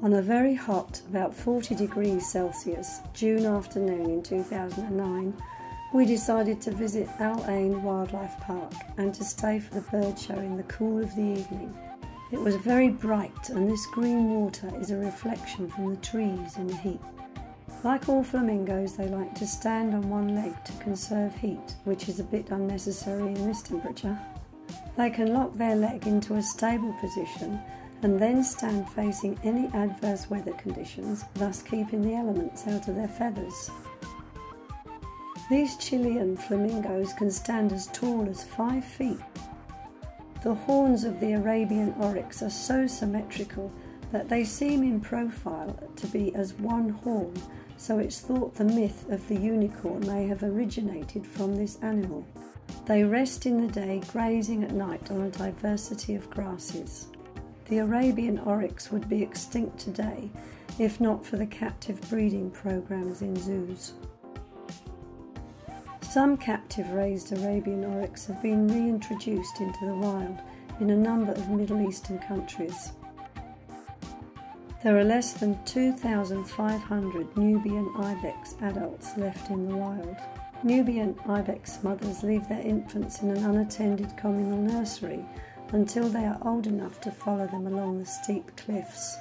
On a very hot, about 40 degrees Celsius, June afternoon in 2009, we decided to visit Ain Wildlife Park and to stay for the bird show in the cool of the evening. It was very bright, and this green water is a reflection from the trees in the heat. Like all flamingos, they like to stand on one leg to conserve heat, which is a bit unnecessary in this temperature. They can lock their leg into a stable position and then stand facing any adverse weather conditions, thus keeping the elements out of their feathers. These Chilean flamingos can stand as tall as 5 feet. The horns of the Arabian oryx are so symmetrical that they seem in profile to be as one horn, so it's thought the myth of the unicorn may have originated from this animal. They rest in the day, grazing at night on a diversity of grasses. The Arabian oryx would be extinct today if not for the captive breeding programs in zoos. Some captive raised Arabian oryx have been reintroduced into the wild in a number of Middle Eastern countries. There are less than 2,500 Nubian ibex adults left in the wild. Nubian ibex mothers leave their infants in an unattended communal nursery until they are old enough to follow them along the steep cliffs.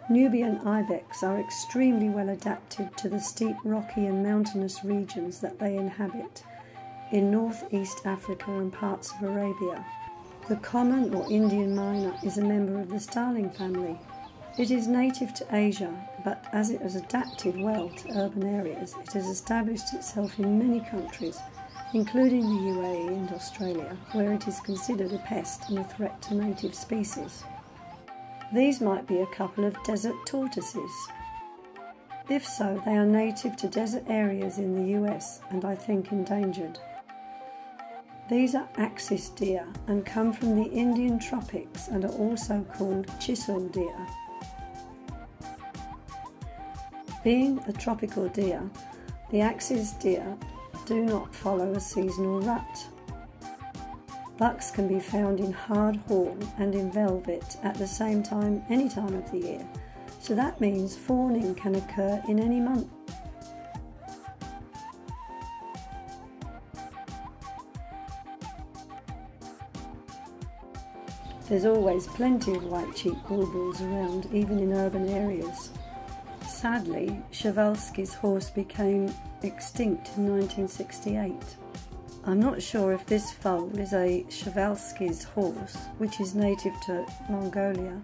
Nubian ibex are extremely well adapted to the steep rocky and mountainous regions that they inhabit in northeast Africa and parts of Arabia. The common or Indian myna is a member of the starling family. It is native to Asia, but as it has adapted well to urban areas, it has established itself in many countries, including the UAE and Australia, where it is considered a pest and a threat to native species. These might be a couple of desert tortoises. If so, they are native to desert areas in the US and I think endangered. These are axis deer and come from the Indian tropics and are also called chisel deer. Being a tropical deer, the axis deer do not follow a seasonal rut. Bucks can be found in hard horn and in velvet at the same time any time of the year, so that means fawning can occur in any month. There's always plenty of white-cheeked bulbuls around, even in urban areas. Sadly, Przewalski's horse became extinct in 1968. I'm not sure if this foal is a Przewalski's horse, which is native to Mongolia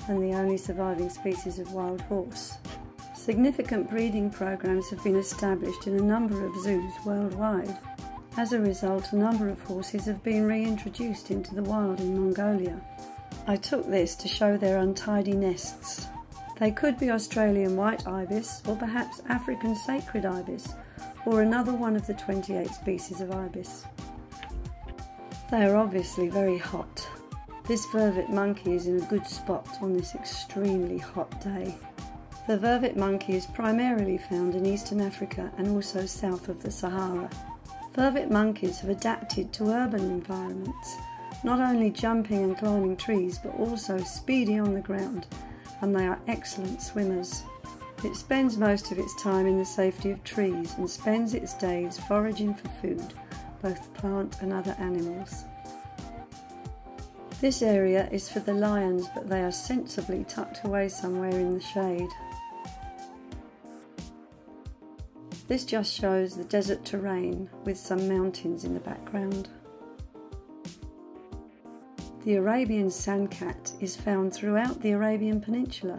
and the only surviving species of wild horse. Significant breeding programs have been established in a number of zoos worldwide. As a result, a number of horses have been reintroduced into the wild in Mongolia. I took this to show their untidy nests. They could be Australian white ibis or perhaps African sacred ibis, or another one of the 28 species of ibis. They are obviously very hot. This vervet monkey is in a good spot on this extremely hot day. The vervet monkey is primarily found in eastern Africa and also south of the Sahara. Vervet monkeys have adapted to urban environments, not only jumping and climbing trees but also speedy on the ground, and they are excellent swimmers. It spends most of its time in the safety of trees and spends its days foraging for food, both plant and other animals. This area is for the lions, but they are sensibly tucked away somewhere in the shade. This just shows the desert terrain with some mountains in the background. The Arabian sandcat is found throughout the Arabian Peninsula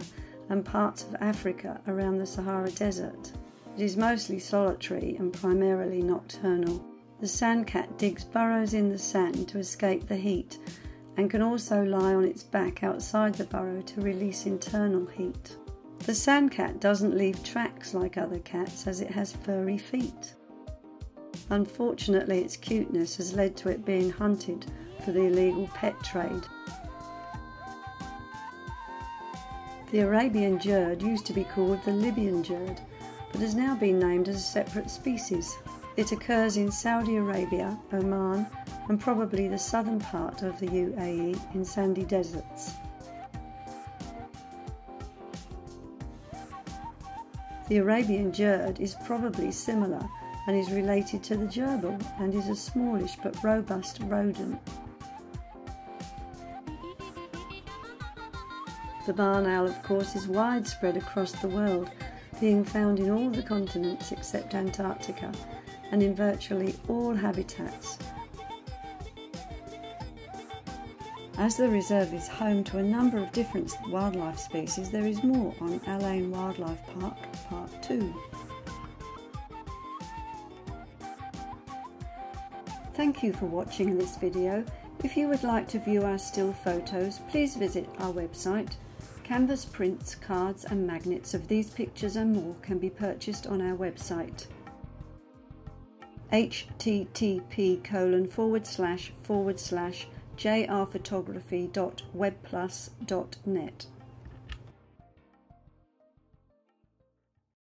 and parts of Africa around the Sahara Desert. It is mostly solitary and primarily nocturnal. The sandcat digs burrows in the sand to escape the heat and can also lie on its back outside the burrow to release internal heat. The sandcat doesn't leave tracks like other cats as it has furry feet. Unfortunately, its cuteness has led to it being hunted for the illegal pet trade. The Arabian Jerd used to be called the Libyan Jerd, but has now been named as a separate species. It occurs in Saudi Arabia, Oman, and probably the southern part of the UAE in sandy deserts. The Arabian Jerd is probably similar and is related to the gerbil and is a smallish but robust rodent. The barn owl, of course, is widespread across the world, being found in all the continents except Antarctica and in virtually all habitats. As the reserve is home to a number of different wildlife species, there is more on Ain Wildlife Park Part 2. Thank you for watching this video. If you would like to view our still photos, please visit our website. Canvas prints, cards and magnets of these pictures and more can be purchased on our website. http://jrphotography.webplus.net